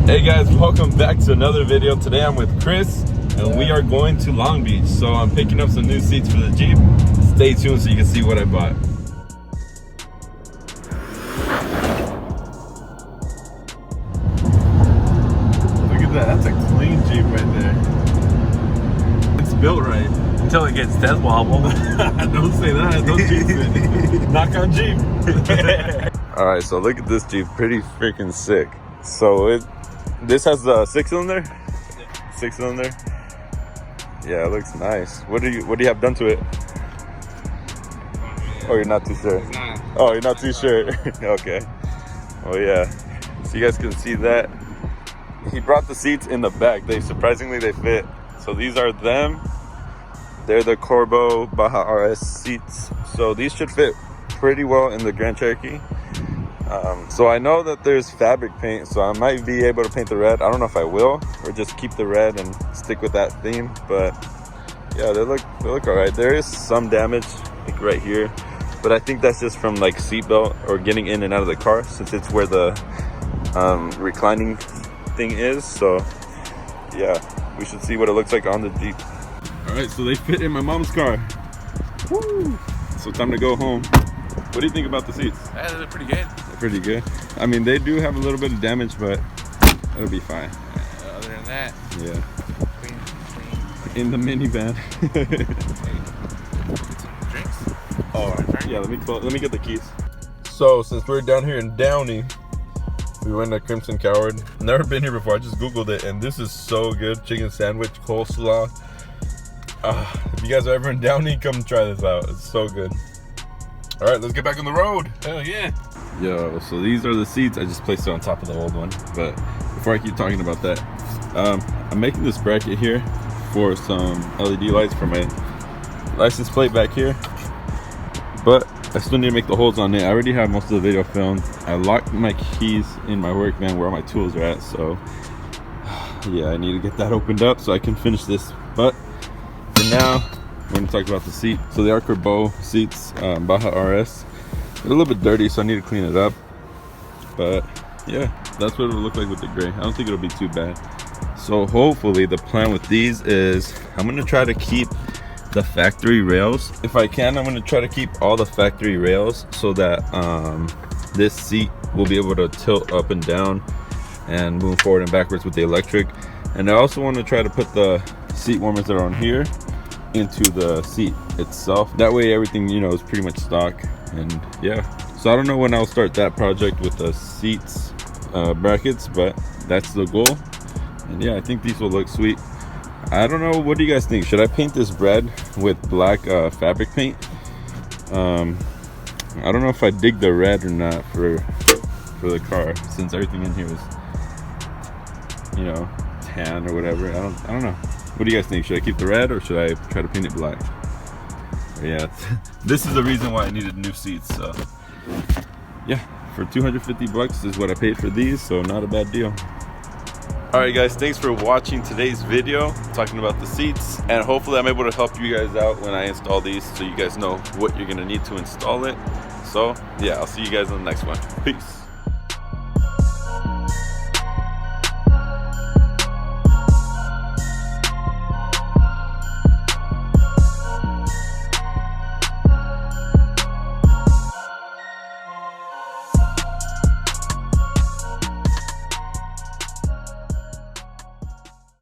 Hey guys, welcome back to another video. Today I'm with Chris and we are going to Long Beach. So I'm picking up some new seats for the Jeep. Stay tuned so you can see what I bought. Look at that, that's a clean Jeep right there. It's built right. Until it gets death wobble. Don't say that, don't jinx it. Knock on Jeep. Alright, so look at this Jeep, pretty freaking sick. So this has the 6-cylinder? Yeah. 6-cylinder? Yeah, it looks nice. What do you have done to it? Oh, you're not too sure. Oh, you're not too sure. Okay. Oh yeah. So you guys can see that. He brought the seats in the back. Surprisingly they fit. So these are them. They're the Corbeau Baja RS seats. So these should fit pretty well in the Grand Cherokee. So I know that there's fabric paint, so I might be able to paint the red. I don't know if I will, or just keep the red and stick with that theme. But yeah, they look all right. There is some damage like right here, but I think that's just from like seatbelt or getting in and out of the car, since it's where the reclining thing is. So yeah, we should see what it looks like on the Jeep. All right, so they fit in my mom's car. Woo! So time to go home. What do you think about the seats? Yeah, they're pretty good. They're pretty good. I mean, they do have a little bit of damage, but it'll be fine. Other than that, yeah. Clean. In the minivan. Drinks? Oh, yeah. Let me get the keys. So since we're down here in Downey, we went to Crimson Coward. Never been here before. I just googled it, and this is so good. Chicken sandwich, coleslaw. If you guys are ever in Downey, come try this out. It's so good. All right, let's get back on the road. Hell yeah. Yo, so these are the seats. I just placed it on top of the old one. But before I keep talking about that, I'm making this bracket here for some LED lights for my license plate back here. But I still need to make the holes on it. I already have most of the video filmed. I locked my keys in my work van where all my tools are at. So yeah, I need to get that opened up so I can finish this. But for now, we're going to talk about the seat. So they are Corbeau seats, Baja RS. They're a little bit dirty, so I need to clean it up. But yeah, that's what it'll look like with the gray. I don't think it'll be too bad. So hopefully the plan with these is I'm going to try to keep the factory rails. If I can, I'm going to try to keep all the factory rails so that this seat will be able to tilt up and down and move forward and backwards with the electric. And I also want to try to put the seat warmers that are on here into the seat itself. That way everything, you know, is pretty much stock. And yeah, so I don't know when I'll start that project with the seats brackets, but that's the goal. And yeah, I think these will look sweet. I don't know, what do you guys think? Should I paint this red with black fabric paint? I don't know if I dig the red or not for the car, since everything in here is, you know, tan or whatever. I don't know. What do you guys think? Should I keep the red or should I try to paint it black? Yeah, this is the reason why I needed new seats. So yeah, for 250 bucks is what I paid for these, so not a bad deal. All right guys, thanks for watching today's video talking about the seats, and hopefully I'm able to help you guys out when I install these so you guys know what you're gonna need to install it. So yeah, I'll see you guys on the next one. Peace.